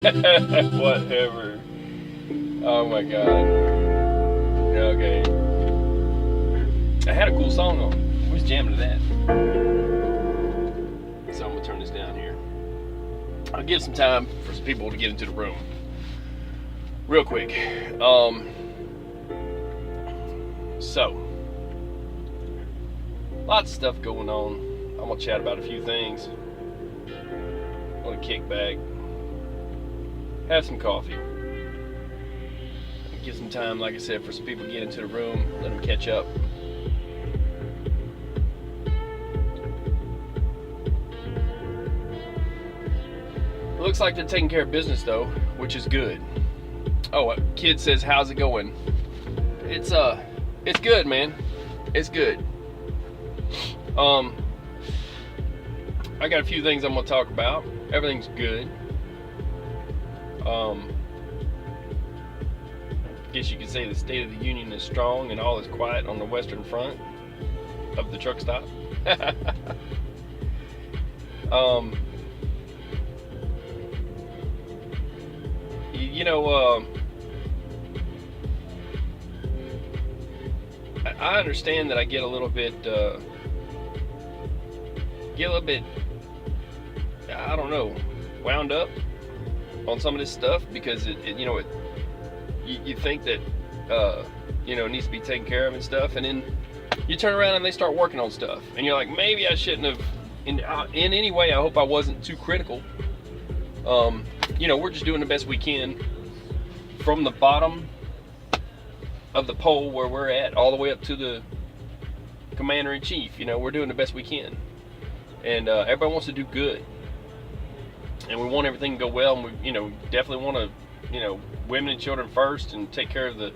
Whatever. Oh my god. Okay. I had a cool song on. I was jamming to that. So I'm gonna turn this down here. I'll give some time for some people to get into the room. Real quick. So lots of stuff going on. I'm gonna chat about a few things. I'm gonna kick back, have some coffee, give some time, like I said, for some people to get into the room, let them catch up. It looks like they're taking care of business though, which is good. Oh, a kid says, how's it going? It's good, man. It's good. I got a few things I'm gonna talk about. Everything's good. I guess you could say the State of the Union is strong and all is quiet on the western front of the truck stop. I understand that I get a little bit, I don't know, wound up on some of this stuff because you think that it needs to be taken care of and stuff, and then you turn around and they start working on stuff, and you're like, maybe I shouldn't have. In any way, I hope I wasn't too critical. We're just doing the best we can from the bottom of the pole where we're at all the way up to the commander-in-chief. We're doing the best we can, and everybody wants to do good, and we want everything to go well, and we definitely want to women and children first, and take care of the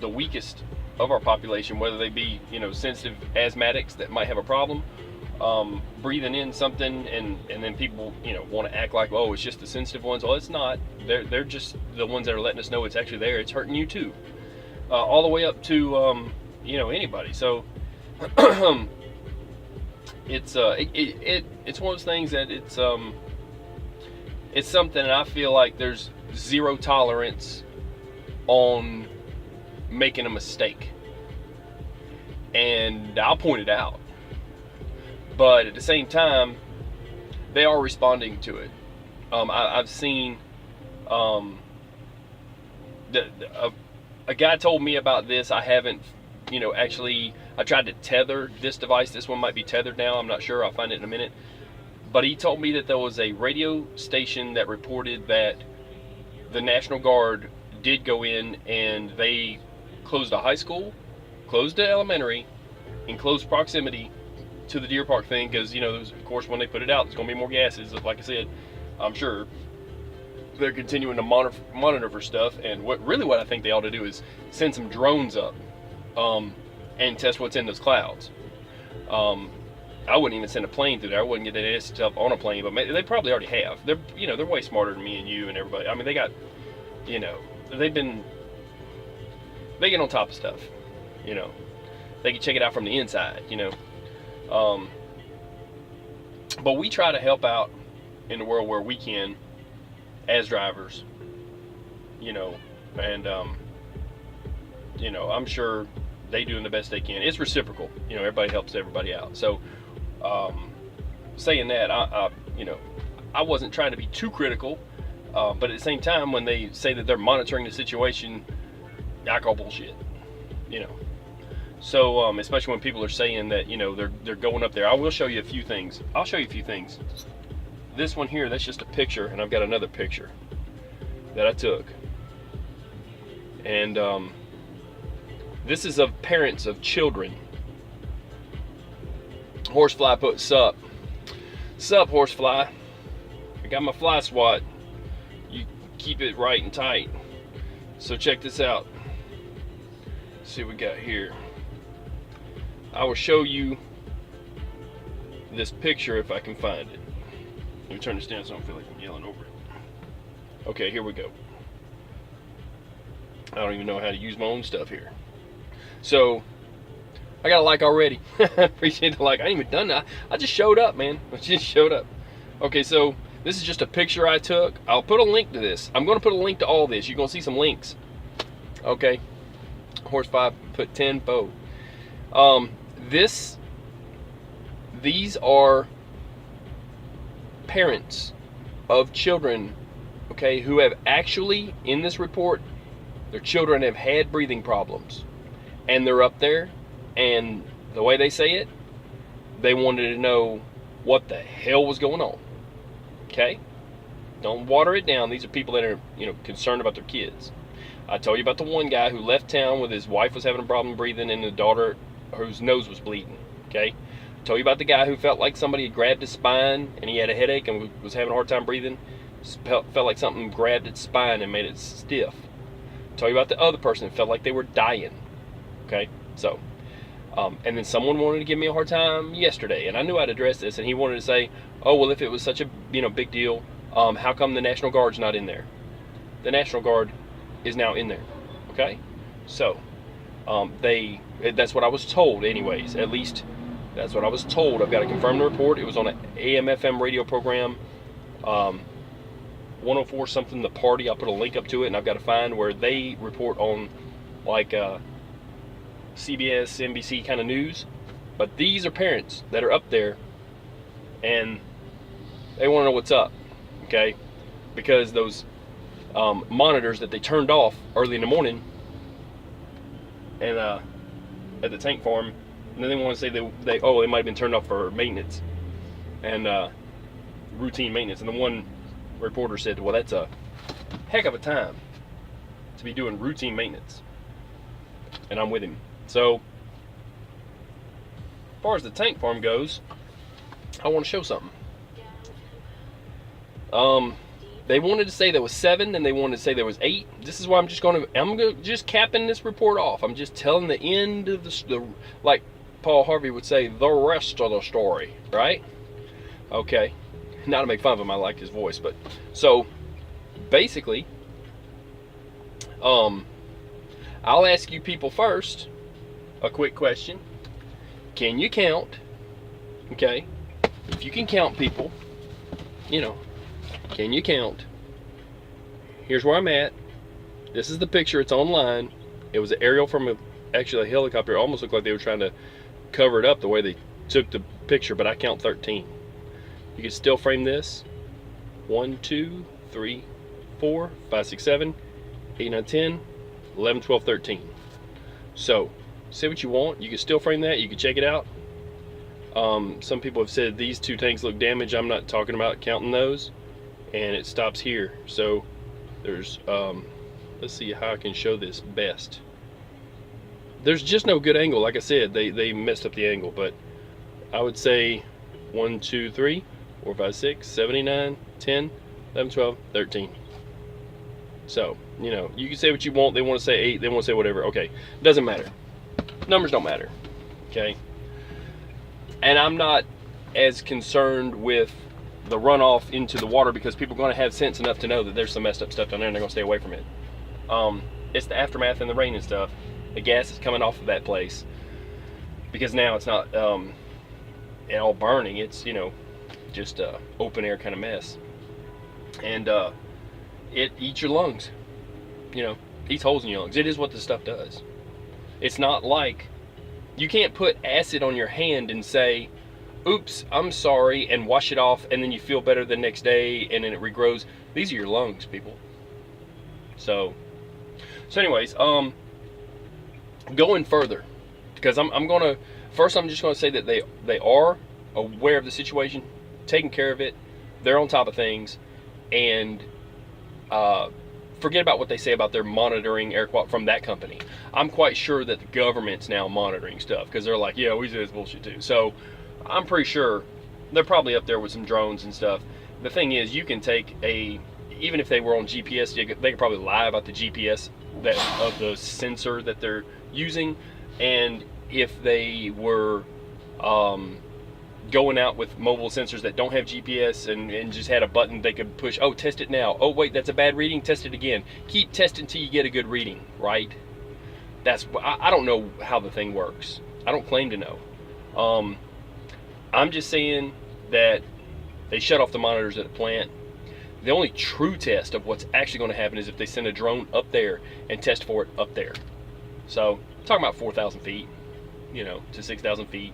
weakest of our population, whether they be sensitive asthmatics that might have a problem breathing in something, and then people want to act like, oh, it's just the sensitive ones. Well, it's not. They're just the ones that are letting us know it's actually there. It's hurting you too, all the way up to anybody. So it's one of those things that it's something that I feel like there's zero tolerance on making a mistake, and I'll point it out. But at the same time, they are responding to it. I've seen a guy told me about this. I haven't, actually, I tried to tether this device. This one might be tethered now. I'm not sure. I'll find it in a minute. But he told me that there was a radio station that reported that the National Guard did go in and they closed a high school, closed an elementary, in close proximity to the Deer Park thing, because of course when they put it out, there's going to be more gases. Like I said, I'm sure they're continuing to monitor for stuff. And what I think they ought to do is send some drones up and test what's in those clouds. I wouldn't even send a plane through there. I wouldn't get that stuff on a plane, but they probably already have. They're way smarter than me and you and everybody. I mean, they got, they get on top of stuff. They can check it out from the inside. But we try to help out in the world where we can as drivers, and I'm sure they doing the best they can. It's reciprocal. Everybody helps everybody out. So saying that, I wasn't trying to be too critical, but at the same time, when they say that they're monitoring the situation, I call bullshit. So especially when people are saying that they're going up there. I will show you a few things. I'll show you a few things. This one here, that's just a picture, and I've got another picture that I took, and this is of parents of children. Horsefly put sup horsefly, I got my fly swat, you keep it right and tight. So check this out. Let's see what we got here. I will show you this picture if I can find it. Let me turn this down so I don't feel like I'm yelling over it. Okay, here we go. I don't even know how to use my own stuff here. So I got a like already. Appreciate the like. I ain't even done that. I just showed up, man. I just showed up. Okay, so This is just a picture I took. I'll put a link to this. I'm going to put a link to all this. You're going to see some links. Okay. Horse 5, put 10, bow. These are parents of children, okay, who have actually, in this report, their children have had breathing problems. And they're up there, and the way they say it, they wanted to know what the hell was going on. Okay? Don't water it down. These are people that are, concerned about their kids. I told you about the one guy who left town with his wife was having a problem breathing and the daughter whose nose was bleeding. Okay? I told you about the guy who felt like somebody had grabbed his spine and he had a headache and was having a hard time breathing. Felt like something grabbed its spine and made it stiff. I told you about the other person that felt like they were dying. Okay? So, and then someone wanted to give me a hard time yesterday, and I knew I'd address this, and he wanted to say, oh, well, if it was such a big deal, how come the National Guard's not in there? The National Guard is now in there, okay? So, that's what I was told anyways, at least that's what I was told. I've got to confirm the report. It was on an AM/FM radio program, 104 something, The Party. I'll put a link up to it, and I've got to find where they report on, like, CBS, NBC kind of news. But these are parents that are up there and they want to know what's up, okay? Because those monitors that they turned off early in the morning and at the tank farm, and then they want to say they might have been turned off for maintenance and routine maintenance. And the one reporter said, well, that's a heck of a time to be doing routine maintenance. And I'm with him. So, as far as the tank farm goes, I want to show something. They wanted to say there was 7, and they wanted to say there was 8. This is why I'm just capping this report off. I'm just telling the end of the like Paul Harvey would say, the rest of the story, right? Okay. Not to make fun of him, I like his voice, but so basically, I'll ask you people first a quick question. Can you count? Okay. If you can count people, can you count? Here's where I'm at. This is the picture. It's online. It was an aerial from actually a helicopter. It almost looked like they were trying to cover it up the way they took the picture, but I count 13. You can still frame this. 1, 2, 3, 4, 5, 6, 7, 8, 9, 10, 11, 12, 13. So, say what you want. You can still frame that. You can check it out. Some people have said these 2 tanks look damaged. I'm not talking about counting those. And it stops here. So, there's, let's see how I can show this best. There's just no good angle. Like I said, they messed up the angle. But I would say 1, 2, 3, 4, 5, 6, 7, 8, 9, 10, 11, 12, 13. So, you can say what you want. They want to say 8. They want to say whatever. Okay. Doesn't matter. Numbers don't matter. Okay. And I'm not as concerned with the runoff into the water because people are going to have sense enough to know that there's some messed up stuff down there and they're going to stay away from it. It's the aftermath and the rain and stuff. The gas is coming off of that place because now it's not all burning. It's, just a open air kind of mess. And it eats your lungs. Eats holes in your lungs. It is what this stuff does. It's not like you can't put acid on your hand and say, oops, I'm sorry, and wash it off, and then you feel better the next day, and then it regrows. These are your lungs, people. So anyways, going further, because I'm just gonna say that they are aware of the situation, taking care of it, they're on top of things, and forget about what they say about their monitoring air quality from that company. I'm quite sure that the government's now monitoring stuff because they're like, yeah, we do this bullshit too. So I'm pretty sure they're probably up there with some drones and stuff. The thing is, you can take even if they were on GPS, they could probably lie about the GPS of the sensor that they're using. And if they were going out with mobile sensors that don't have GPS and just had a button they could push, oh, test it now, oh wait, that's a bad reading, test it again, keep testing till you get a good reading, right? I don't know how the thing works. I don't claim to know. I'm just saying that they shut off the monitors at the plant The only true test of what's actually going to happen is if they send a drone up there and test for it up there. So, talking about 4,000 feet, to 6,000 feet.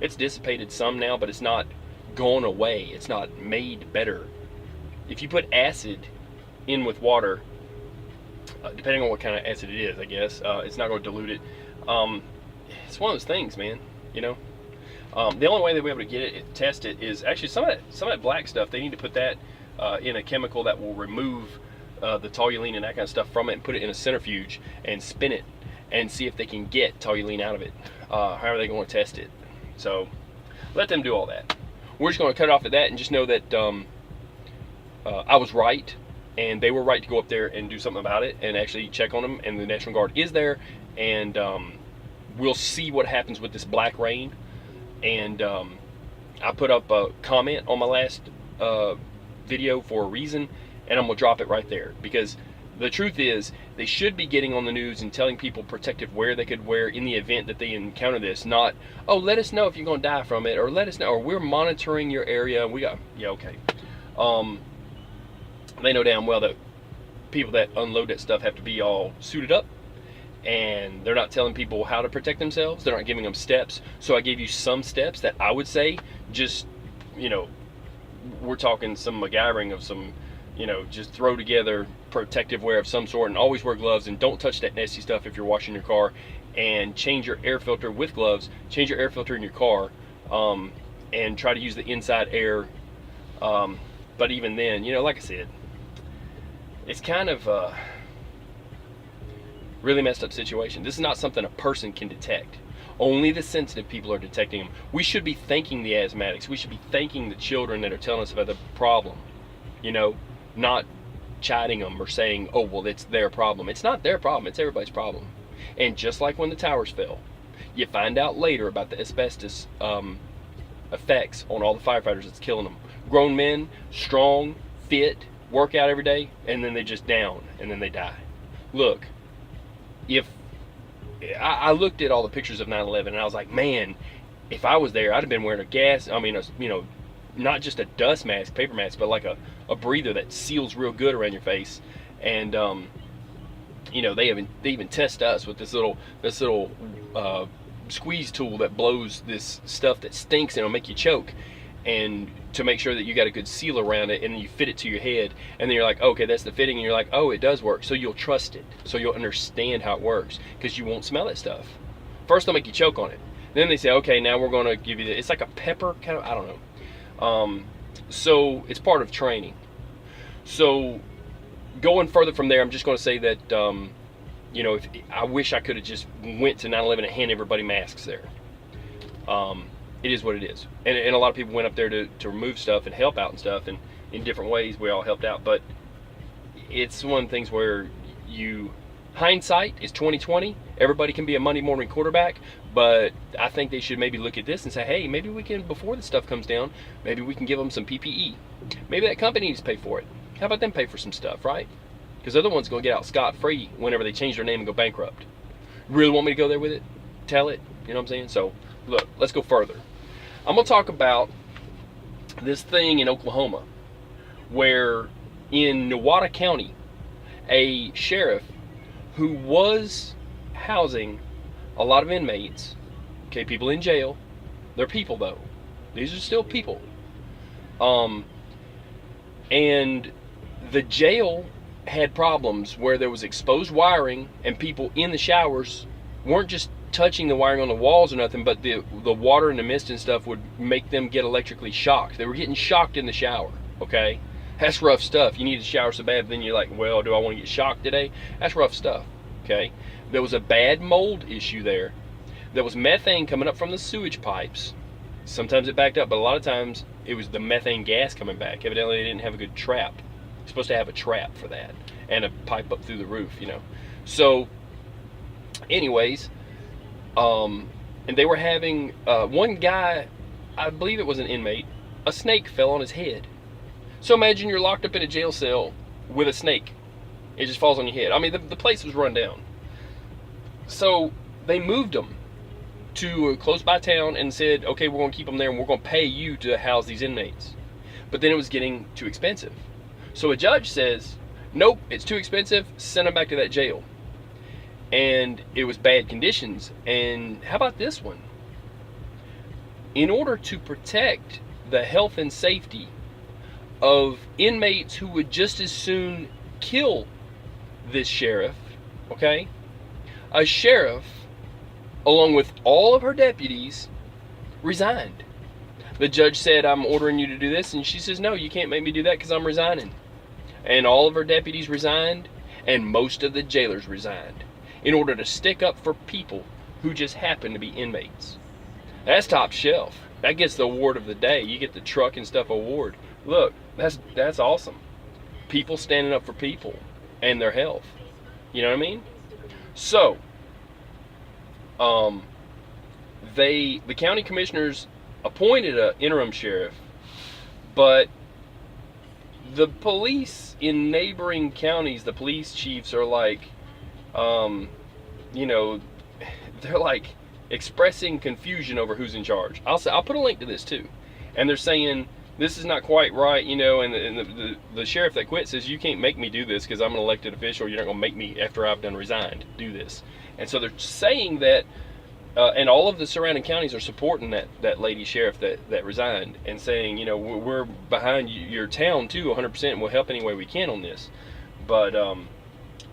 It's dissipated some now, but it's not gone away. It's not made better. If you put acid in with water, depending on what kind of acid it is, I guess, it's not going to dilute it. It's one of those things, man. The only way they'll be able to get it, test it, is actually some of that black stuff. They need to put that in a chemical that will remove the toluene and that kind of stuff from it, and put it in a centrifuge and spin it and see if they can get toluene out of it. How are they going to test it? So let them do all that. We're just going to cut it off at that and just know that I was right, and they were right to go up there and do something about it and actually check on them. And the National Guard is there, and we'll see what happens with this black rain. And I put up a comment on my last video for a reason, and I'm gonna drop it right there, because the truth is they should be getting on the news and telling people protective wear they could wear in the event that they encounter this. Not, oh, let us know if you're gonna die from it, or let us know, or we're monitoring your area. We got, yeah, okay. They know damn well that people that unload that stuff have to be all suited up, and they're not telling people how to protect themselves. They're not giving them steps. So I gave you some steps that I would say, just, we're talking some MacGyvering of some, just throw together protective wear of some sort, and always wear gloves, and don't touch that nasty stuff if you're washing your car, and change your air filter with gloves, change your air filter in your car, and try to use the inside air. But even then, like I said, it's kind of a really messed up situation. This is not something a person can detect. Only the sensitive people are detecting them. We should be thanking the asthmatics. We should be thanking the children that are telling us about the problem. Not chiding them or saying, oh, well, it's their problem. It's not their problem. It's everybody's problem. And just like when the towers fell, you find out later about the asbestos effects on all the firefighters that's killing them. Grown men, strong, fit, work out every day, and then they just down, and then they die. Look, if I looked at all the pictures of 9/11, and I was like, man, if I was there, I'd have been wearing not just a dust mask, paper mask, but like a breather that seals real good around your face. And they even test us with this little squeeze tool that blows this stuff that stinks and it'll make you choke, and to make sure that you got a good seal around it, and then you fit it to your head, and then you're like, okay, that's the fitting, and you're like, oh, it does work. So you'll trust it, so you'll understand how it works, because you won't smell that stuff. First they'll make you choke on it, then they say, okay, now we're going to give you it's like a pepper kind of, I don't know. So it's part of training. So going further from there, I'm just going to say that if I wish I could have just went to 9/11 and hand everybody masks there. It is what it is, and a lot of people went up there to remove stuff and help out and stuff, and in different ways we all helped out. But it's one of the things where hindsight is 20/20. Everybody can be a Monday morning quarterback, but I think they should maybe look at this and say, hey, maybe we can, before the stuff comes down, maybe we can give them some PPE. Maybe that company needs to pay for it. How about them pay for some stuff, right? Because the other one's going to get out scot-free whenever they change their name and go bankrupt. Really want me to go there with it? Tell it. You know what I'm saying? So look, let's go further. I'm going to talk about this thing in Oklahoma, where in Newata County, a sheriff who was housing a lot of inmates, okay, people in jail, they're people though, these are still people, and the jail had problems where there was exposed wiring, and people in the showers weren't just touching the wiring on the walls or nothing, but the water and the mist and stuff would make them get electrically shocked. They were getting shocked in the shower, okay? That's rough stuff. You need to shower so bad, then you're like, well, do I want to get shocked today? That's rough stuff, okay? There was a bad mold issue there. There was methane coming up from the sewage pipes. Sometimes it backed up, but a lot of times it was the methane gas coming back. Evidently they didn't have a good trap. You're supposed to have a trap for that, and a pipe up through the roof, So anyways, and they were having one guy, I believe it was an inmate, a snake fell on his head. So imagine you're locked up in a jail cell with a snake. It just falls on your head. I mean, the place was run down. So they moved them to a close by town and said, okay, we're going to keep them there, and we're going to pay you to house these inmates. But then it was getting too expensive. So a judge says, nope, it's too expensive, send them back to that jail. And it was bad conditions. And how about this one? In order to protect the health and safety of inmates who would just as soon kill this sheriff, okay? A sheriff, along with all of her deputies, resigned. The judge said, I'm ordering you to do this, and she says, no, you can't make me do that because I'm resigning. And all of her deputies resigned, and most of the jailers resigned in order to stick up for people who just happen to be inmates. That's top shelf. That gets the award of the day. You get the truck and stuff award. Look, that's awesome. People standing up for people and their health. You know what I mean? So, the county commissioners appointed an interim sheriff, but the police in neighboring counties, the police chiefs are like, you know, they're like expressing confusion over who's in charge. I'll put a link to this too, and they're saying this is not quite right, you know, and the sheriff that quit says, you can't make me do this because I'm an elected official. You're not going to make me, after I've done resigned, do this. And so they're saying that, and all of the surrounding counties are supporting that lady sheriff that resigned, and saying, you know, we're behind your town too, 100%, and we'll help any way we can on this. But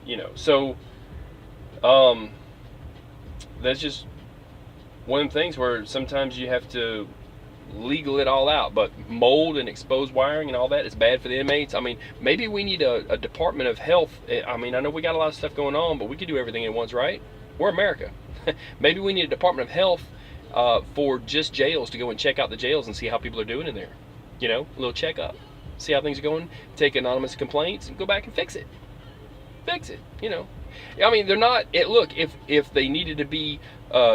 you know, so that's just one of the things where sometimes you have to legal it all out. But mold and exposed wiring and all that is bad for the inmates. I mean, maybe we need a Department of Health. I mean, I know we got a lot of stuff going on, but we could do everything at once, right? We're America. Maybe we need a Department of Health for just jails, to go and check out the jails and see how people are doing in there. You know, a little checkup, see how things are going, take anonymous complaints and go back and fix it, you know. I mean, they're not, look, if they needed to be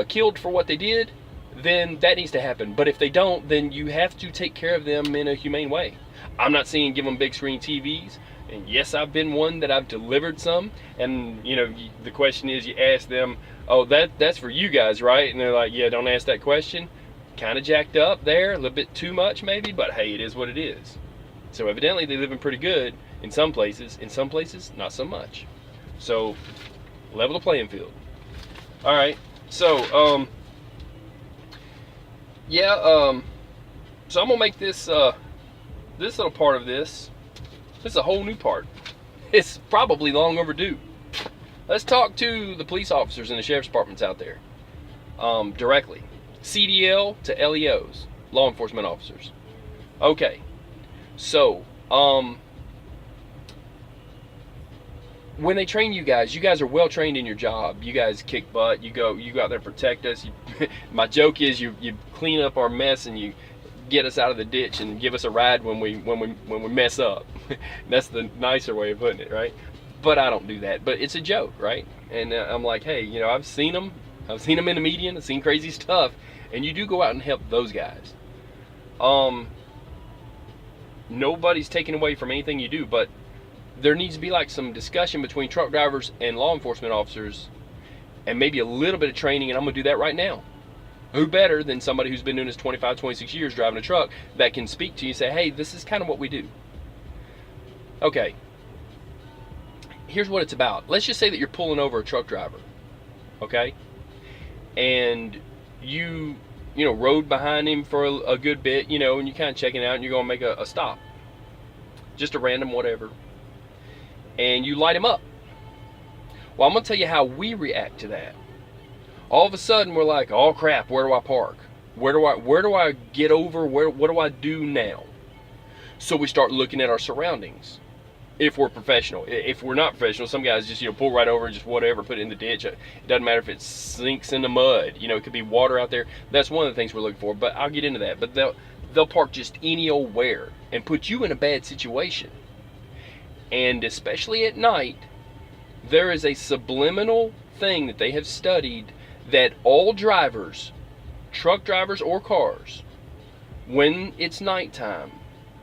killed for what they did, then that needs to happen. But if they don't, then you have to take care of them in a humane way. I'm not saying give them big screen TVs. And yes, I've been one that I've delivered some. And, you know, the question is, you ask them, oh, that's for you guys, right? And they're like, yeah, don't ask that question. Kind of jacked up there, a little bit too much maybe, but hey, it is what it is. So evidently they live in pretty good in some places not so much. So level the playing field. All right, so so I'm gonna make this this little part of this is a whole new part. It's probably long overdue. Let's talk to the police officers and the sheriff's departments out there directly. CDL to LEOs, law enforcement officers. Okay, so when they train you guys are well trained in your job. You guys kick butt. You go out there and protect us. My joke is you clean up our mess and you get us out of the ditch and give us a ride when we mess up. That's the nicer way of putting it, right? But I don't do that. But it's a joke, right? And I'm like, hey, you know, I've seen them in the median. I've seen crazy stuff, and you do go out and help those guys. Nobody's taking away from anything you do, but there needs to be like some discussion between truck drivers and law enforcement officers, and maybe a little bit of training. And I'm gonna do that right now. Who better than somebody who's been doing this 25, 26 years driving a truck that can speak to you and say, hey, this is kind of what we do. Okay, here's what it's about. Let's just say that you're pulling over a truck driver, okay? And you rode behind him for a good bit, you know, and you're kind of checking out and you're gonna make a stop. Just a random whatever. And you light him up. Well, I'm gonna tell you how we react to that. All of a sudden we're like, oh crap, where do I park? Where do I get over? What do I do now? So we start looking at our surroundings. If we're professional. If we're not professional, some guys just, you know, pull right over and just whatever, put it in the ditch. It doesn't matter if it sinks in the mud. You know, it could be water out there. That's one of the things we're looking for, but I'll get into that. But they'll park just any old where and put you in a bad situation. And especially at night, there is a subliminal thing that they have studied that all drivers, truck drivers or cars, when it's nighttime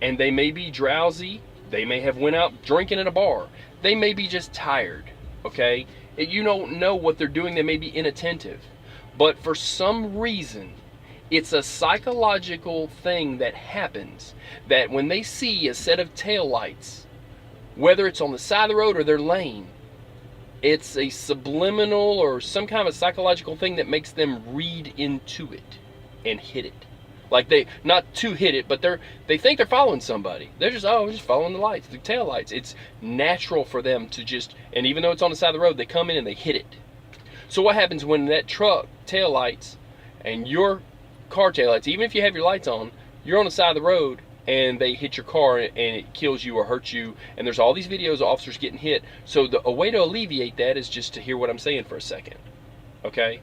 and they may be drowsy, they may have went out drinking at a bar, they may be just tired, okay? You don't know what they're doing. They may be inattentive. But for some reason, it's a psychological thing that happens, that when they see a set of taillights whether it's on the side of the road or their lane, it's a subliminal or some kind of psychological thing that makes them read into it and hit it. Like they, not to hit it, but they think they're following somebody. They're just, oh, we're just following the lights, the tail lights. It's natural for them to just, and even though it's on the side of the road, they come in and they hit it. So what happens when that truck tail lights and your car tail lights, even if you have your lights on, you're on the side of the road and they hit your car and it kills you or hurts you, and there's all these videos of officers getting hit. So a way to alleviate that is just to hear what I'm saying for a second, okay?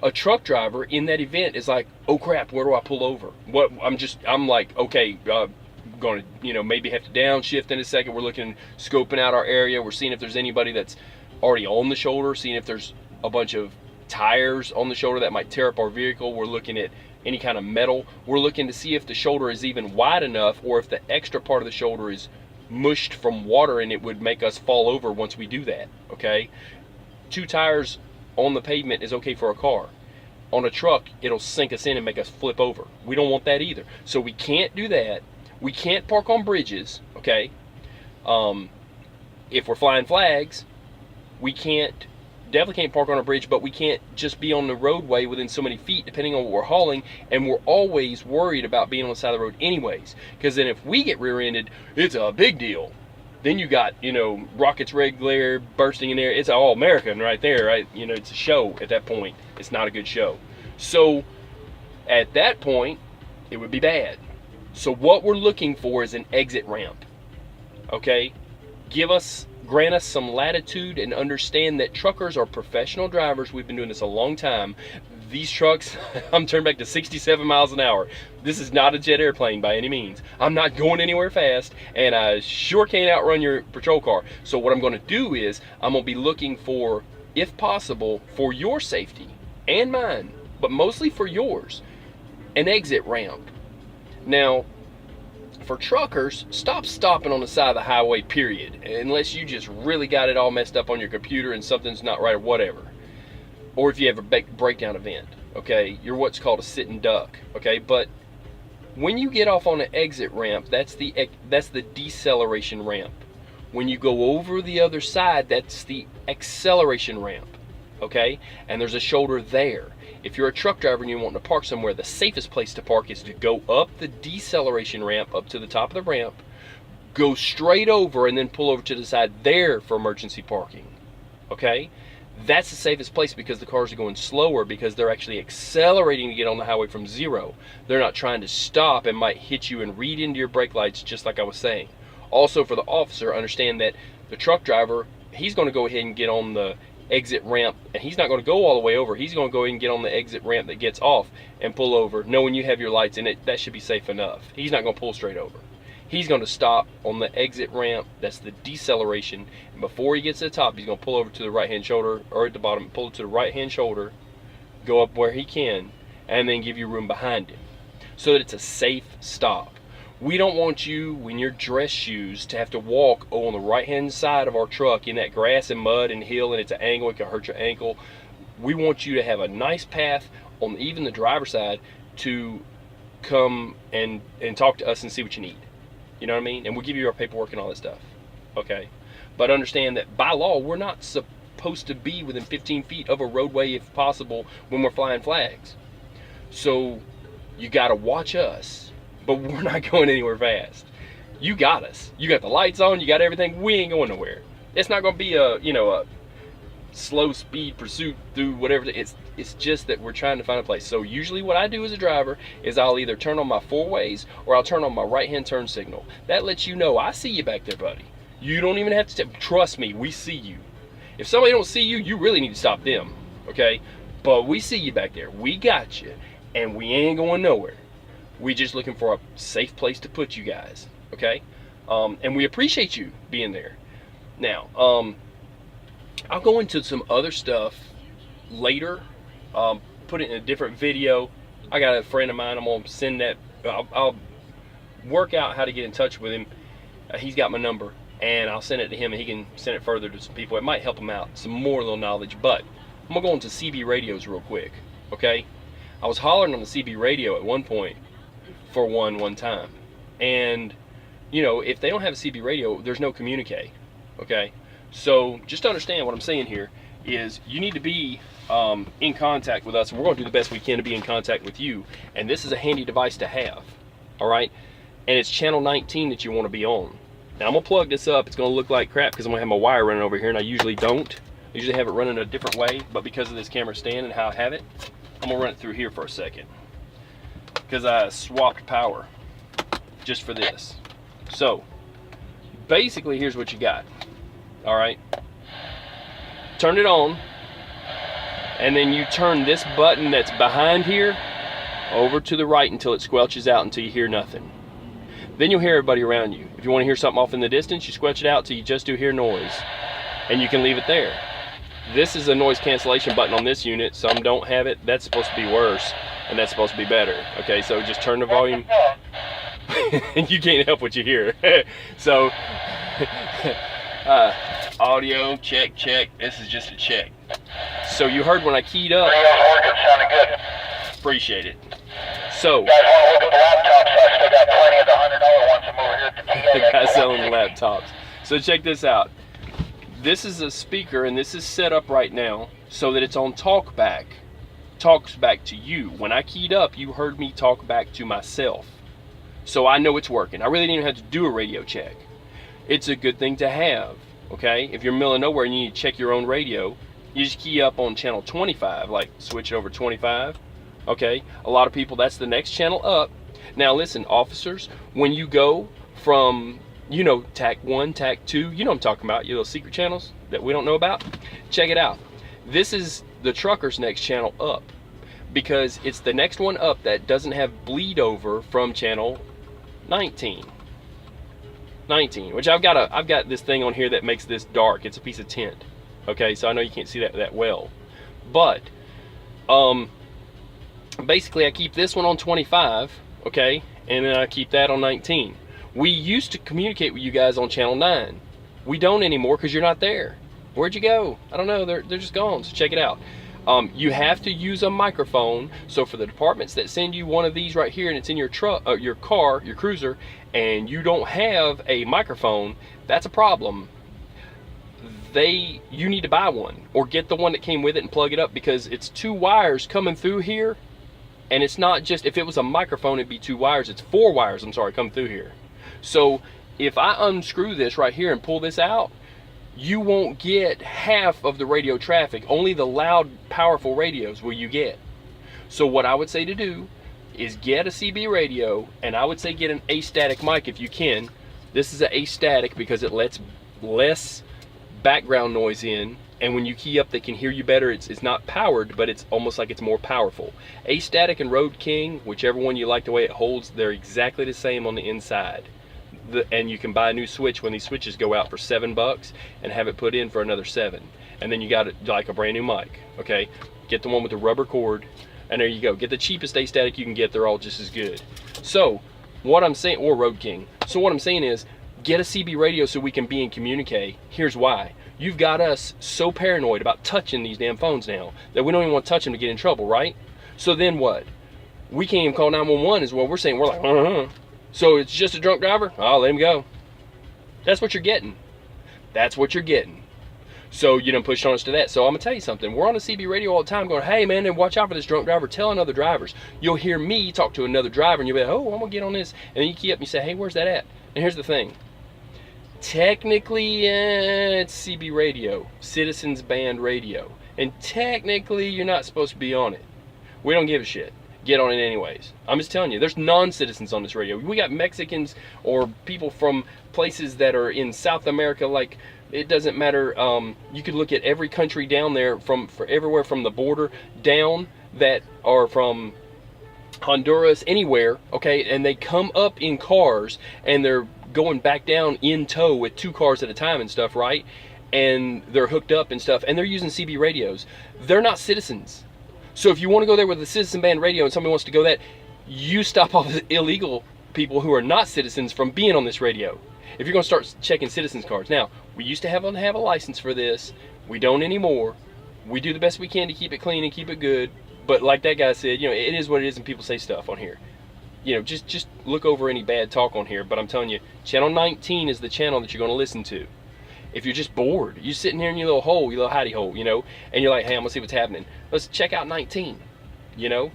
A truck driver in that event is like, oh crap, where do I pull over? What? I'm like, okay, going to, maybe have to downshift in a second. We're looking, scoping out our area. We're seeing if there's anybody that's already on the shoulder, seeing if there's a bunch of tires on the shoulder that might tear up our vehicle. We're looking at any kind of metal. We're looking to see if the shoulder is even wide enough, or if the extra part of the shoulder is mushed from water and it would make us fall over once we do that, okay? 2 tires on the pavement is okay for a car. On a truck, it'll sink us in and make us flip over. We don't want that either. So we can't do that. We can't park on bridges, okay? If we're flying flags, we definitely can't park on a bridge, but we can't just be on the roadway within so many feet depending on what we're hauling, and we're always worried about being on the side of the road anyways, because then if we get rear-ended, it's a big deal. Then you got, rockets, red glare, bursting in there. It's all American right there, right? It's a show at that point. It's not a good show. So at that point, it would be bad. So what we're looking for is an exit ramp, okay? Grant us some latitude and understand that truckers are professional drivers. We've been doing this a long time. These trucks, I'm turned back to 67 miles an hour. This is not a jet airplane by any means. I'm not going anywhere fast, and I sure can't outrun your patrol car. So what I'm going to do is I'm going to be looking for, if possible, for your safety and mine, but mostly for yours, an exit ramp. Now, for truckers, stop stopping on the side of the highway, period, unless you just really got it all messed up on your computer and something's not right or whatever. Or if you have a breakdown event, okay? You're what's called a sitting duck, okay? But when you get off on an exit ramp, that's the deceleration ramp. When you go over the other side, that's the acceleration ramp, okay? And there's a shoulder there. If you're a truck driver and you want to park somewhere, the safest place to park is to go up the deceleration ramp up to the top of the ramp, go straight over, and then pull over to the side there for emergency parking, okay? That's the safest place, because the cars are going slower because they're actually accelerating to get on the highway from 0. They're not trying to stop and might hit you and read into your brake lights, just like I was saying. Also, for the officer, understand that the truck driver, he's going to go ahead and get on the exit ramp, and he's not going to go all the way over. He's going to go ahead and get on the exit ramp that gets off and pull over, knowing you have your lights in it. That should be safe enough. He's not going to pull straight over. He's going to stop on the exit ramp. That's the deceleration. And before he gets to the top, he's going to pull over to the right-hand shoulder, or at the bottom, pull to the right-hand shoulder, go up where he can, and then give you room behind him, so that it's a safe stop. We don't want you, when you're dress shoes, to have to walk on the right-hand side of our truck in that grass and mud and hill, and it's an angle, it can hurt your ankle. We want you to have a nice path on even the driver's side to come and talk to us and see what you need. You know what I mean? And we'll give you our paperwork and all that stuff, okay? But understand that by law, we're not supposed to be within 15 feet of a roadway if possible when we're flying flags. So you got to watch us, but we're not going anywhere fast. You got us. You got the lights on. You got everything. We ain't going nowhere. It's not going to be a slow speed pursuit through whatever. It's just that we're trying to find a place. So usually what I do as a driver is I'll either turn on my 4-ways or I'll turn on my right-hand turn signal. That lets you know I see you back there, buddy. You don't even have to trust me. We see you. If somebody don't see you, you really need to stop them, okay? But we see you back there. We got you, and we ain't going nowhere. We just looking for a safe place to put you guys, okay? And we appreciate you being there. Now, I'll go into some other stuff later, put it in a different video. I got a friend of mine, I'm gonna send that, I'll work out how to get in touch with him. He's got my number, and I'll send it to him, and he can send it further to some people. It might help him out, some more little knowledge. But I'm gonna go into CB radios real quick, okay? I was hollering on the CB radio at one point for one time, and you know, if they don't have a CB radio, there's no communique, okay? So just understand what I'm saying here is you need to be in contact with us, and we're going to do the best we can to be in contact with you. And this is a handy device to have, all right? And it's channel 19 that you want to be on. Now I'm going to plug this up. It's going to look like crap because I'm going to have my wire running over here, and I usually don't. I usually have it running a different way, but because of this camera stand and how I have it, I'm going to run it through here for a second because I swapped power just for this. So basically here's what you got. All right, turn it on, and then you turn this button that's behind here over to the right until it squelches out until you hear nothing. Then you'll hear everybody around you. If you want to hear something off in the distance, you squelch it out till you just do hear noise, and you can leave it there. This is a noise cancellation button on this unit. Some don't have it. That's supposed to be worse, and that's supposed to be better. Okay, so just turn the volume and you can't help what you hear. So audio check. This is just a check. So you heard when I keyed up. Working, sounding good. Appreciate it. So You guys want to look at the laptops? I still got plenty of the $100 ones. I'm over here at the the guy selling laptops. So check this out. This is a speaker, and this is set up right now so that it's on talkback. Talks back to you. When I keyed up, you heard me talk back to myself. So I know it's working. I really didn't even have to do a radio check. It's a good thing to have, okay? If you're in the middle of nowhere and you need to check your own radio, you just key up on channel 25, like switch it over 25, okay? A lot of people, that's the next channel up. Now listen, officers, when you go from, you know, TAC 1, TAC 2, you know what I'm talking about, your little secret channels that we don't know about, check it out. This is the trucker's next channel up because it's the next one up that doesn't have bleed over from channel 19, which I've got this thing on here that makes this dark. It's a piece of tint, okay? So I know you can't see that well, but basically I keep this one on 25, okay, and then I keep that on 19. We used to communicate with you guys on channel 9. We don't anymore because you're not there. Where'd you go? I don't know. They're just gone. So check it out. You have to use a microphone. So for the departments that send you one of these right here and it's in your truck, your car, your cruiser, and you don't have a microphone, that's a problem. You need to buy one or get the one that came with it and plug it up because it's 2 wires coming through here, and it's not just, if it was a microphone it'd be 2 wires. It's 4 wires, I'm sorry, come through here. So if I unscrew this right here and pull this out, you won't get half of the radio traffic. Only the loud, powerful radios will you get. So what I would say to do is get a CB radio, and I would say get an astatic mic if you can. This is an astatic because it lets less background noise in, and when you key up they can hear you better. It's not powered, but it's almost like it's more powerful. Astatic and Road King, whichever one you like the way it holds, they're exactly the same on the inside. And you can buy a new switch when these switches go out for $7 and have it put in for another $7, and then you got it like a brand new mic. Okay, get the one with the rubber cord, and there you go. Get the cheapest astatic you can get. They're all just as good. So what I'm saying, or Road King. So what I'm saying is get a CB radio so we can be in communique. Here's why. You've got us so paranoid about touching these damn phones now that we don't even want to touch them to get in trouble, right? So then what? We can't even call 911 is what we're saying. We're like, So it's just a drunk driver? Oh, let him go. That's what you're getting. That's what you're getting. So you done pushed on us to that. So I'm gonna tell you something. We're on a CB radio all the time going, hey man, watch out for this drunk driver. Telling other drivers. You'll hear me talk to another driver and you'll be like, oh, I'm gonna get on this. And then you key up and you say, hey, where's that at? And here's the thing. Technically, it's CB radio, Citizens Band radio. And technically, you're not supposed to be on it. We don't give a shit. Get on it anyways. I'm just telling you, there's non-citizens on this radio. We got Mexicans or people from places that are in South America, like, it doesn't matter. You could look at every country down there, for everywhere from the border down, that are from Honduras, anywhere, okay, and they come up in cars and they're going back down in tow with 2 cars at a time and stuff, right? And they're hooked up and stuff, and they're using CB radios. They're not citizens. So if you want to go there with a citizen band radio and somebody wants to go that, you stop all the illegal people who are not citizens from being on this radio. If you're going to start checking citizens cards. Now, we used to have a license for this. We don't anymore. We do the best we can to keep it clean and keep it good. But like that guy said, you know, it is what it is and people say stuff on here. you know, just look over any bad talk on here. But I'm telling you, channel 19 is the channel that you're going to listen to. If you're just bored, you're sitting here in your little hole, your little hidey hole, you know, and you're like, hey, I'm gonna see what's happening. Let's check out 19, you know.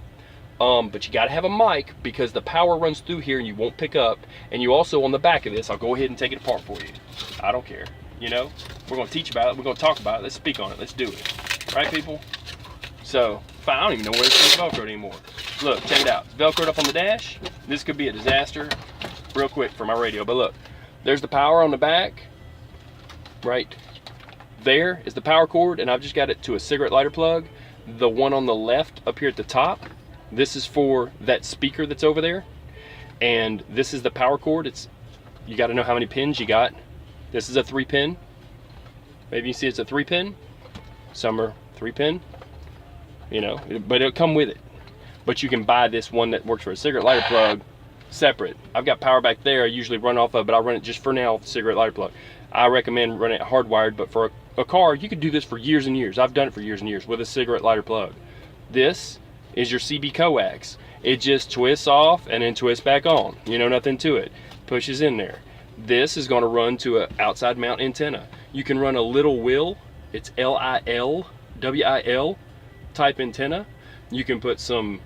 But you got to have a mic because the power runs through here and you won't pick up. And you also, on the back of this, I'll go ahead and take it apart for you. I don't care, you know. We're gonna teach about it. We're gonna talk about it. Let's speak on it. Let's do it, right, people? So, I don't even know where it's Velcroed anymore. Look, check it out. It's Velcroed up on the dash. This could be a disaster real quick for my radio. But look, there's the power on the back. Right there is the power cord, and I've just got it to a cigarette lighter plug. The one on the left up here at the top, this is for that speaker that's over there, and this is the power cord. You got to know how many pins you got. This is a 3-pin. Maybe you see it's a 3-pin. Some are 3-pin, you know, but it'll come with it. But you can buy this one that works for a cigarette lighter plug separate. I've got power back there I usually run off of, but I run it just for now off the cigarette lighter plug. I recommend running it hardwired, but for a car, you could do this for years and years. I've done it for years and years with a cigarette lighter plug. This is your CB coax. It just twists off and then twists back on. You know, nothing to it. Pushes in there. This is going to run to an outside mount antenna. You can run a little Will. It's L-I-L, W-I-L type antenna. You can put some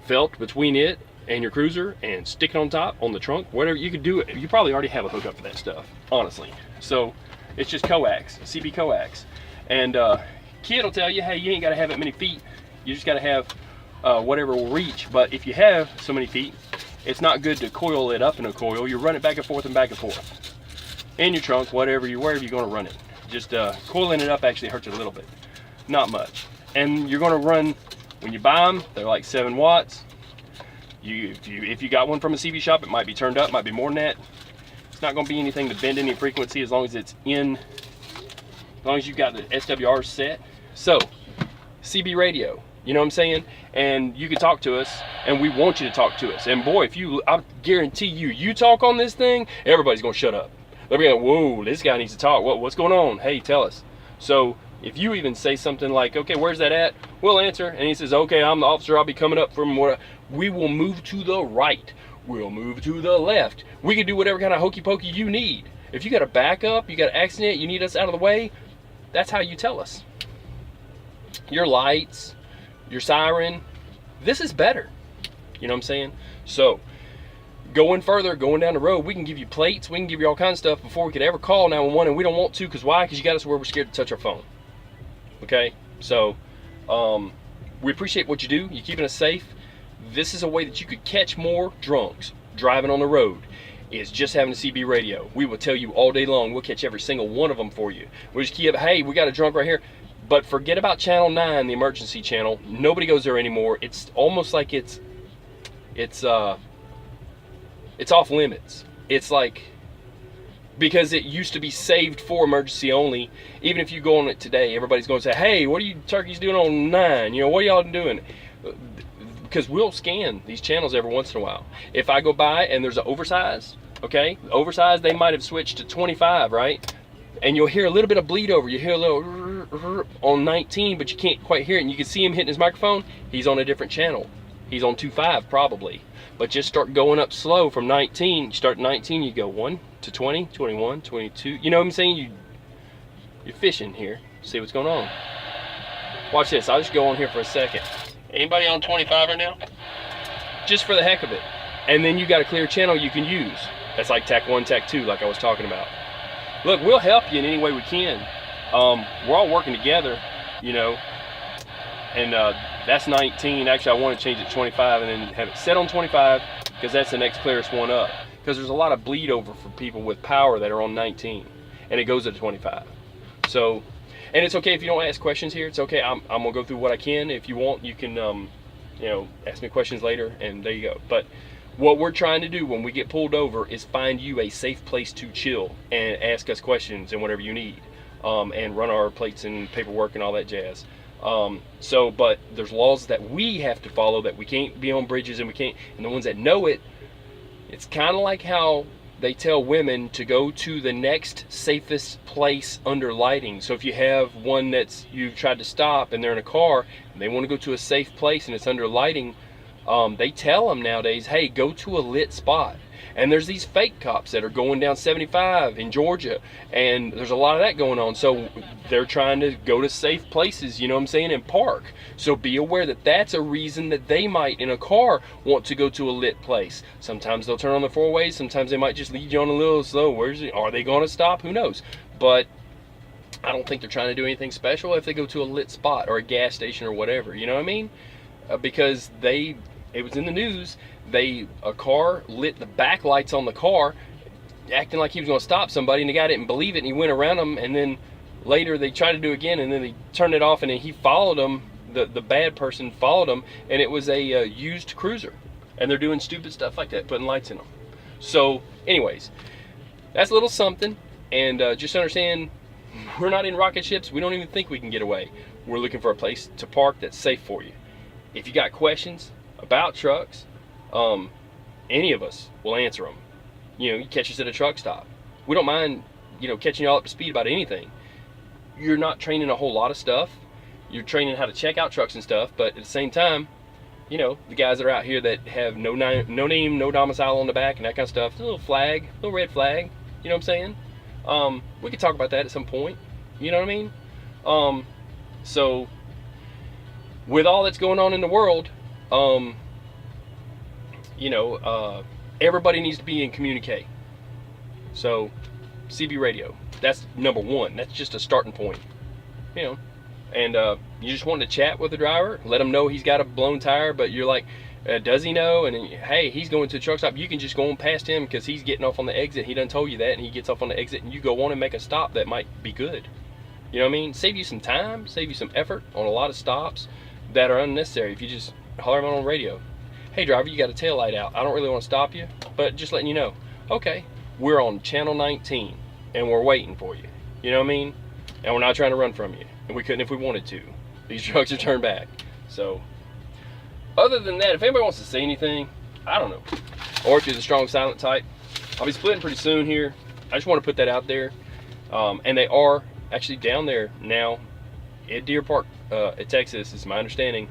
felt between it and your cruiser and stick it on top on the trunk, whatever. You could do it. You probably already have a hookup for that stuff, honestly. So it's just coax, CB coax. And kid will tell you, hey, you ain't got to have that many feet. You just got to have whatever will reach. But if you have so many feet, it's not good to coil it up in a coil. You run it back and forth in your trunk, wherever you're going to run it. Just coiling it up actually hurts it a little bit, not much. And you're going to run, when you buy them, they're like 7 watts. If you got one from a CB shop, it might be turned up, might be more than that. It's not going to be anything to bend any frequency as long as it's in, as long as you've got the SWR set. So, CB radio, you know what I'm saying? And you can talk to us, and we want you to talk to us. And boy, I guarantee you talk on this thing, everybody's going to shut up. They'll be like, whoa, this guy needs to talk. What's going on? Hey, tell us. So, if you even say something like, okay, where's that at? We'll answer. And he says, okay, I'm the officer. I'll be coming up from where. We will move to the right. We'll move to the left. We can do whatever kind of hokey pokey you need. If you got a backup, you got an accident, you need us out of the way, that's how you tell us. Your lights, your siren, this is better. You know what I'm saying? So, going further, going down the road, we can give you plates, we can give you all kinds of stuff before we could ever call 911, and we don't want to, because why? Because you got us where we're scared to touch our phone. Okay? So, we appreciate what you do. You're keeping us safe. This is a way that you could catch more drunks driving on the road, is just having a CB radio. We will tell you all day long. We'll catch every single one of them for you. We just keep, hey, we got a drunk right here. But forget about channel 9, the emergency channel. Nobody goes there anymore. It's almost like it's off limits. It's like, because it used to be saved for emergency only. Even if you go on it today, everybody's going to say, hey, what are you turkeys doing on 9? You know, what are y'all doing? Because we'll scan these channels every once in a while. If I go by and there's an oversized, okay, oversized, they might have switched to 25, right? And you'll hear a little bit of bleed over. You hear a little on 19, but you can't quite hear it. And you can see him hitting his microphone. He's on a different channel. He's on 2.5 probably. But just start going up slow from 19. You start 19, you go 1 to 20, 21, 22. You know what I'm saying? You're fishing here. See what's going on. Watch this. I'll just go on here for a second. Anybody on 25 right now? Just for the heck of it. And then you got a clear channel you can use. That's like TAC 1, TAC 2, like I was talking about. Look, we'll help you in any way we can. We're all working together, you know. And that's 19. Actually, I want to change it to 25 and then have it set on 25 because that's the next clearest one up. Because there's a lot of bleed over for people with power that are on 19. And it goes to 25. So, and it's okay if you don't ask questions here. It's okay. I'm going to go through what I can. If you want, you can, you know, ask me questions later. And there you go. But what we're trying to do when we get pulled over is find you a safe place to chill and ask us questions and whatever you need. And run our plates and paperwork and all that jazz. But there's laws that we have to follow, that we can't be on bridges and we can't, and the ones that know it, it's kind of like how they tell women to go to the next safest place under lighting. So if you have one that's, you've tried to stop and they're in a car and they want to go to a safe place and it's under lighting, They tell them nowadays, hey, go to a lit spot. And there's these fake cops that are going down 75 in Georgia, and there's a lot of that going on. So they're trying to go to safe places, you know what I'm saying, and park. So be aware that that's a reason that they might, in a car, want to go to a lit place. Sometimes they'll turn on the four-ways. Sometimes they might just lead you on a little slow. Are they going to stop? Who knows? But I don't think they're trying to do anything special if they go to a lit spot or a gas station or whatever. You know what I mean? Because it was in the news. A car lit the back lights on the car, acting like he was going to stop somebody, and the guy didn't believe it, and he went around them, and then later they tried to do it again, and then they turned it off, and then he followed them. The bad person followed them, and it was a used cruiser, and they're doing stupid stuff like that, putting lights in them. So anyways, that's a little something, and just understand, we're not in rocket ships. We don't even think we can get away. We're looking for a place to park that's safe for you. If you got questions about trucks, any of us will answer them. You catch us at a truck stop. We don't mind, catching y'all up to speed about anything. You're not training a whole lot of stuff. You're training how to check out trucks and stuff, but at the same time, the guys that are out here that have no name, no domicile on the back and that kind of stuff, a little flag, a little red flag, you know what I'm saying? We could talk about that at some point, you know what I mean? So, with all that's going on in the world, everybody needs to be in communique. So, CB radio, that's number one. That's just a starting point, And you just want to chat with the driver, let him know he's got a blown tire, but you're like, does he know? And then, hey, he's going to a truck stop. You can just go on past him because he's getting off on the exit. He done told you that, and he gets off on the exit, and you go on and make a stop that might be good. You know what I mean? Save you some time, save you some effort on a lot of stops that are unnecessary. If you just holler him on the radio, hey driver, you got a tail light out. I don't really want to stop you, but just letting you know. Okay, we're on channel 19 and we're waiting for you. You know what I mean? And we're not trying to run from you. And we couldn't if we wanted to. These trucks are turned back. So, other than that, if anybody wants to say anything, I don't know. Or if you're the strong silent type, I'll be splitting pretty soon here. I just want to put that out there. And they are actually down there now at Deer Park, at Texas, is my understanding.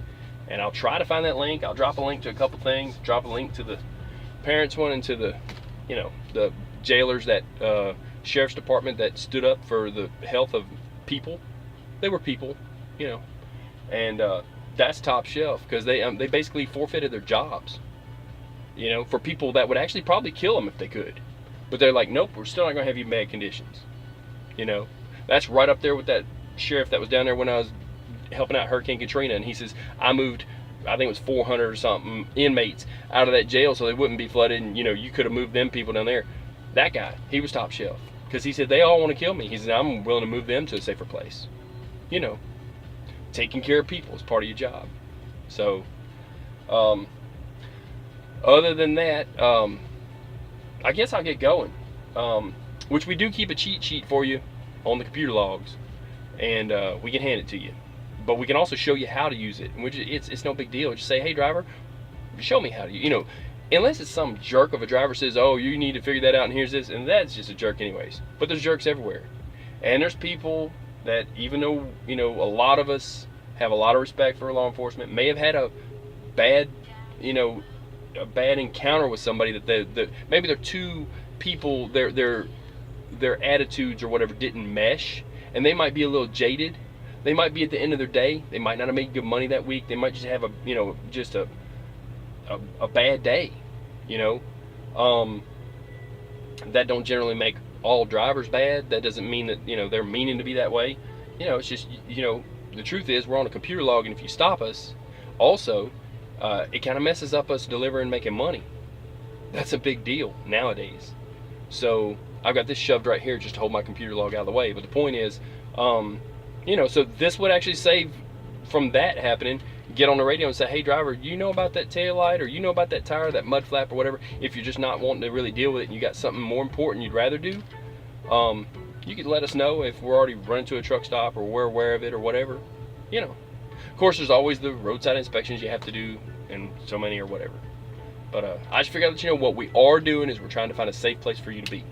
And I'll try to find that link. I'll drop a link to a couple things. Drop a link to the parents one and to the, the jailers, that sheriff's department that stood up for the health of people. They were people, and that's top shelf because they basically forfeited their jobs, for people that would actually probably kill them if they could. But they're like, nope, we're still not going to have you in bad conditions. That's right up there with that sheriff that was down there when I was helping out Hurricane Katrina, and he says, I moved, I think it was 400 or something inmates out of that jail so they wouldn't be flooded, and you could have moved them people down there. That guy, he was top shelf because he said, they all want to kill me. He said, I'm willing to move them to a safer place. Taking care of people is part of your job. So, other than that, I guess I'll get going. Which we do keep a cheat sheet for you on the computer logs, and we can hand it to you. But we can also show you how to use it, which it's no big deal. Just say, hey driver, show me how to, unless it's some jerk of a driver says, oh, you need to figure that out and here's this, and that's just a jerk anyways. But there's jerks everywhere. And there's people that, even though, a lot of us have a lot of respect for law enforcement, may have had a bad, a bad encounter with somebody that maybe they're two people, their attitudes or whatever didn't mesh, and they might be a little jaded. They might be at the end of their day. They might not have made good money that week. They might just have a bad day, that don't generally make all drivers bad. That doesn't mean that, they're meaning to be that way. It's just, the truth is we're on a computer log, and if you stop us, also, it kind of messes up us delivering and making money. That's a big deal nowadays. So I've got this shoved right here just to hold my computer log out of the way. But the point is, so this would actually save from that happening. Get on the radio and say, hey driver, you know about that tail light, or you know about that tire, that mud flap, or whatever. If you're just not wanting to really deal with it and you got something more important you'd rather do, you could let us know if we're already running to a truck stop or we're aware of it or whatever. Of course, there's always the roadside inspections you have to do, and so many or whatever. But I just figured out that what we are doing is we're trying to find a safe place for you to be.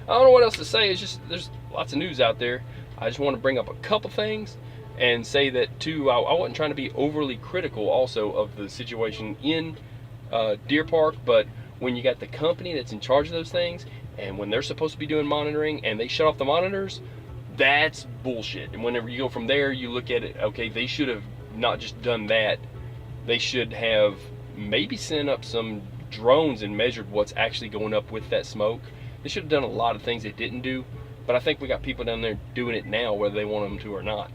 I don't know what else to say. It's just, there's lots of news out there. I just want to bring up a couple things. and say that too. I wasn't trying to be overly critical also of the situation in Deer Park, but when you got the company that's in charge of those things, and when they're supposed to be doing monitoring and they shut off the monitors, that's bullshit. And whenever you go from there, you look at it, okay, they should have not just done that. They should have maybe sent up some drones and measured what's actually going up with that smoke. They should have done a lot of things they didn't do, but I think we got people down there doing it now, whether they want them to or not.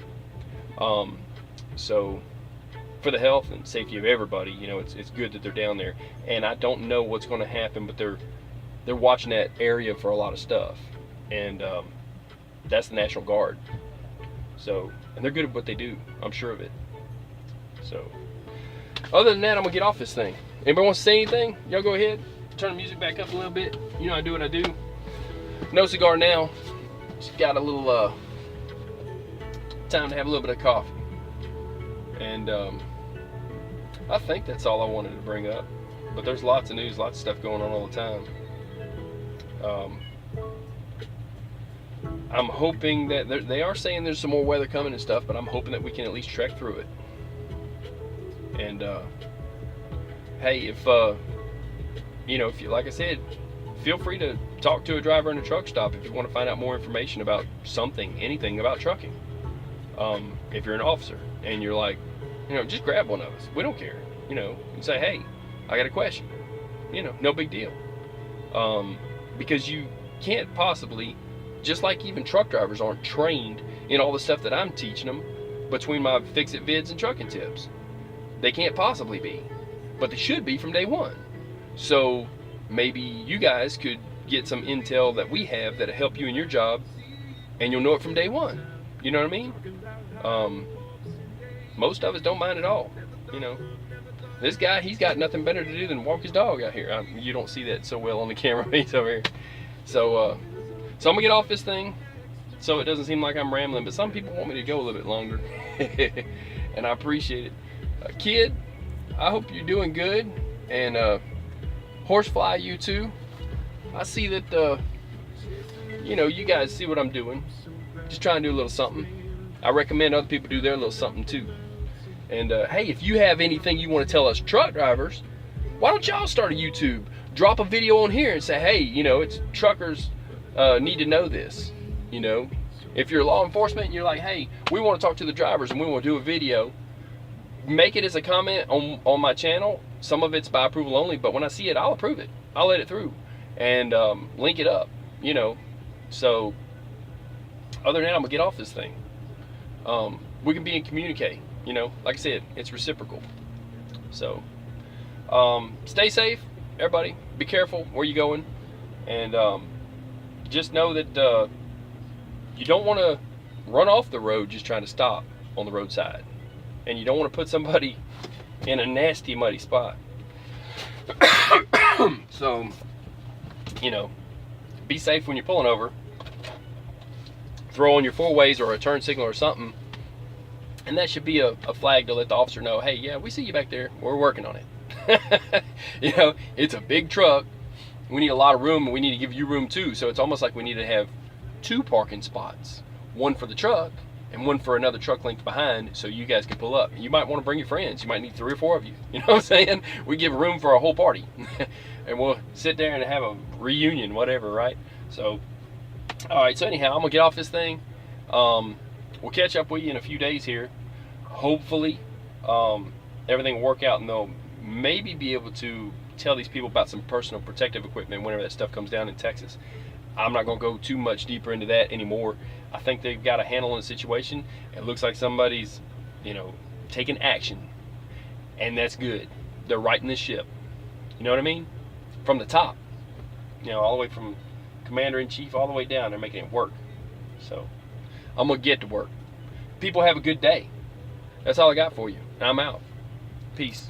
So for the health and safety of everybody, you know, it's good that they're down there. And I don't know what's going to happen, but they're watching that area for a lot of stuff, and that's the National Guard. So, and they're good at what they do, I'm sure of it. So, other than that, I'm gonna get off this thing. Anybody want to say anything? Y'all go ahead. Turn the music back up a little bit. You know I do what I do. No cigar now. Just got a little time to have a little bit of coffee. And I think that's all I wanted to bring up. But there's lots of news, lots of stuff going on all the time. I'm hoping that they are saying there's some more weather coming and stuff, but I'm hoping that we can at least trek through it. And hey, if you know, if you, like I said, feel free to talk to a driver in a truck stop if you want to find out more information about something, anything about trucking. If you're an officer and you're like, you know, just grab one of us. We don't care. You know, and say, hey, I got a question. You know, no big deal. Because you can't possibly, just like even truck drivers aren't trained in all the stuff that I'm teaching them between my fix-it vids and trucking tips. They can't possibly be, but they should be from day one. So maybe you guys could get some intel that we have that'll help you in your job, and you'll know it from day one. You know what I mean? Most of us don't mind at all. You know, this guy, he's got nothing better to do than walk his dog out here. You don't see that so well on the camera. He's over here. So I'm gonna get off this thing so it doesn't seem like I'm rambling, but some people want me to go a little bit longer. And I appreciate it. Kid, I hope you're doing good, and Horsefly, you too. I see that you know, you guys see what I'm doing. Just trying to do a little something. I recommend other people do their little something too. And hey, if you have anything you want to tell us truck drivers, why don't y'all start a YouTube? Drop a video on here and say, hey, you know, it's truckers need to know this. You know, if you're law enforcement and you're like, hey, we want to talk to the drivers and we want to do a video, make it as a comment on my channel. Some of it's by approval only, but when I see it, I'll approve it. I'll let it through and link it up, you know. So other than that, I'm gonna get off this thing. We can be and communicate, you know. Like I said, it's reciprocal. So stay safe, everybody. Be careful where you're going, and just know that you don't want to run off the road just trying to stop on the roadside. And you don't want to put somebody in a nasty, muddy spot. So, you know, be safe when you're pulling over. Throw on your four ways or a turn signal or something. And that should be a flag to let the officer know, hey, yeah, we see you back there. We're working on it. You know, it's a big truck. We need a lot of room, and we need to give you room too. So it's almost like we need to have 2 parking spots. One for the truck, and one for another truck length behind, so you guys can pull up. You might want to bring your friends. You might need 3 or 4 of you. You know what I'm saying? We give room for a whole party. And we'll sit there and have a reunion, whatever, right? So, all right, so anyhow, I'm going to get off this thing. We'll catch up with you in a few days here. Hopefully, everything will work out, and they'll maybe be able to tell these people about some personal protective equipment whenever that stuff comes down in Texas. I'm not going to go too much deeper into that anymore. I think they've got a handle on the situation. It looks like somebody's, you know, taking action, and that's good. They're righting the ship. You know what I mean? From the top, you know, all the way from commander-in-chief all the way down, they're making it work. So I'm gonna get to work. People have a good day. That's all I got for you. I'm out. Peace.